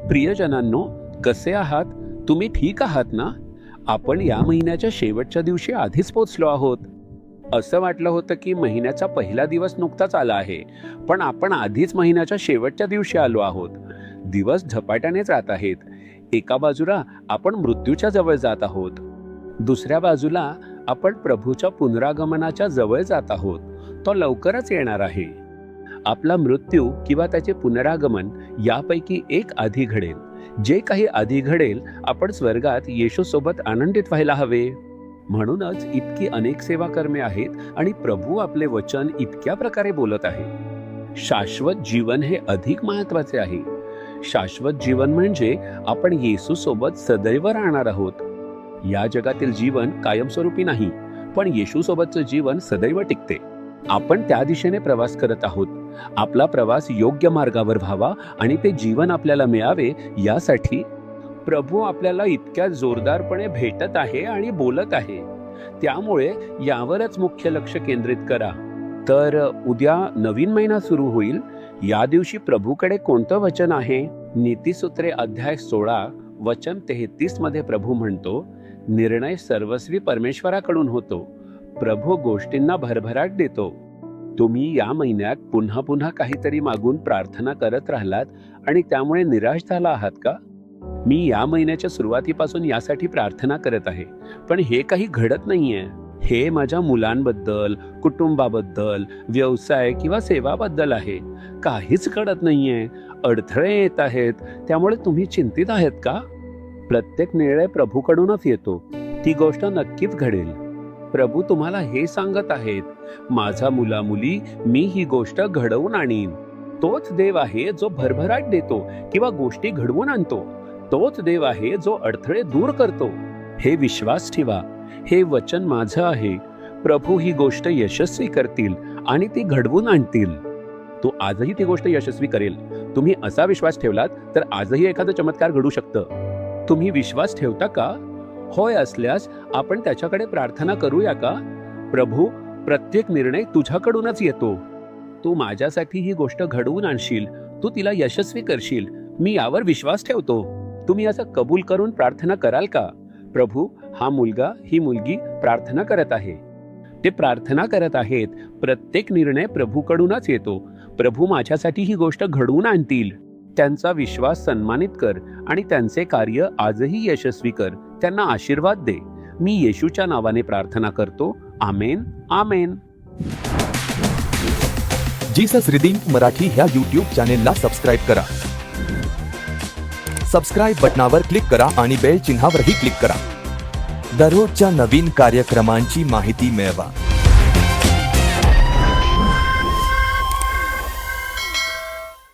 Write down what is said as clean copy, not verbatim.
प्रियजनांनो, कसे आहात? तुम्ही ठीक आहात ना? आपण या महिन्याच्या शेवटच्या दिवशी आधीच पोचलो आहोत. असं वाटलं होतं की महिन्याचा पहिला दिवस नुकताच आला आहे, पण आपण आधीच महिन्याच्या शेवटच्या दिवशी आलो आहोत. दिवस झपाट्याने जात आहेत. एका बाजूला आपण मृत्यूच्या जवळ जात आहोत, दुसऱ्या बाजूला आपण प्रभूच्या पुनरागमनाच्या जवळ जात आहोत. तो लवकरच येणार आहे. आपला मृत्यू किंवा त्याचे पुनरागमन यापैकी एक आधी घडेल. जे काही आधी घडेल, आपण स्वर्गात येशू सोबत आनंदित व्हायला हवे. म्हणूनच इतकी अनेक सेवा कर्मे आहेत आणि प्रभू आपले वचन इतक्या प्रकारे बोलत आहे. शाश्वत जीवन हे अधिक महत्वाचे आहे. शाश्वत जीवन म्हणजे आपण येशू सोबत सदैव राहणार आहोत. या जगातील जीवन कायमस्वरूपी नाही, पण येशू सोबतचं जीवन सदैव टिकते. आपण त्या दिशेने प्रवास करत आहोत. आपला प्रवास योग्य मार्गावर व्हावा आणि ते जीवन आपल्याला मिळावे, यासाठी प्रभू आपल्याला इतक्या जोरदारपणे भेटत आहे आणि बोलत आहे. त्यामुळे यावरच मुख्य लक्ष केंद्रित करा. तर उद्या नवीन महिना सुरू होईल. या दिवशी प्रभूकडे कोणतं वचन आहे? नीतिसूत्रे अध्याय 16 वचन 33 मध्ये प्रभू म्हणतो, निर्णय सर्वस्वी परमेश्वराकडून होतो. प्रभू गोष्टींना भरभराट देतो. तुम्ही या महिन्यात पुन्हा पुन्हा काहीतरी मागून प्रार्थना करत राहिलात आणि त्यामुळे निराश झाला आहात का? मी या महिन्याच्या सुरुवातीपासून यासाठी प्रार्थना करत आहे, पण हे काही घडत नाहीये. हे माझ्या मुलांबद्दल, कुटुंबाबद्दल, व्यवसाय किंवा सेवाबद्दल आहे. काहीच घडत नाहीये. अडथळे येत आहेत. त्यामुळे तुम्ही चिंतित आहेत का? प्रत्येक निर्णय प्रभूकडूनच येतो. ती गोष्ट नक्कीच घडेल. प्रभू तुम्हाला हे सांगत आहेत, माझा मुला मुली, मी ही गोष्ट घडवून आणीन. तोच देव आहे जो भरभराट देतो किंवा गोष्टी घडवून आणतो. तोच देव आहे जो अडथळे दूर करतो. हे विश्वास ठेवा. हे वचन माझं आहे. प्रभू ही गोष्ट यशस्वी करतील आणि ती घडवून आणतील. तो आजही ती गोष्ट यशस्वी करेल. तुम्ही असा विश्वास ठेवलात तर आजही एखादं चमत्कार घडू शकतं. तुम्ही विश्वास ठेवता का? होय असल्यास आपण त्याच्याकडे प्रार्थना करूया का? प्रभू, प्रत्येक निर्णय तुझ्याकडूनच येतो. तू माझ्यासाठी ही गोष्ट घडवून आणशील. तू तिला यशस्वी करशील. मी यावर विश्वास ठेवतो. तुम्ही असं कबूल करून प्रार्थना कराल का? प्रभू, हा मुलगा, ही मुलगी प्रार्थना करत आहे. ते प्रार्थना करत आहेत. प्रत्येक निर्णय प्रभूकडूनच येतो. प्रभू माझ्यासाठी ही गोष्ट घडवून आणतील. त्यांचा विश्वास सन्मानित कर आणि त्यांचे कार्य आजही यशस्वी कर. त्यांना आशीर्वाद दे. मी येशूच्या नावाने प्रार्थना करतो. आमेन, आमेन. जीसस रिडीम्ड मराठी ह्या YouTube चॅनेलला सबस्क्राईब करा. सबस्क्राईब बटनावर क्लिक करा आणि बेल चिन्हावरही क्लिक करा. दररोजच्या नवीन कार्यक्रमांची माहिती मिळवा.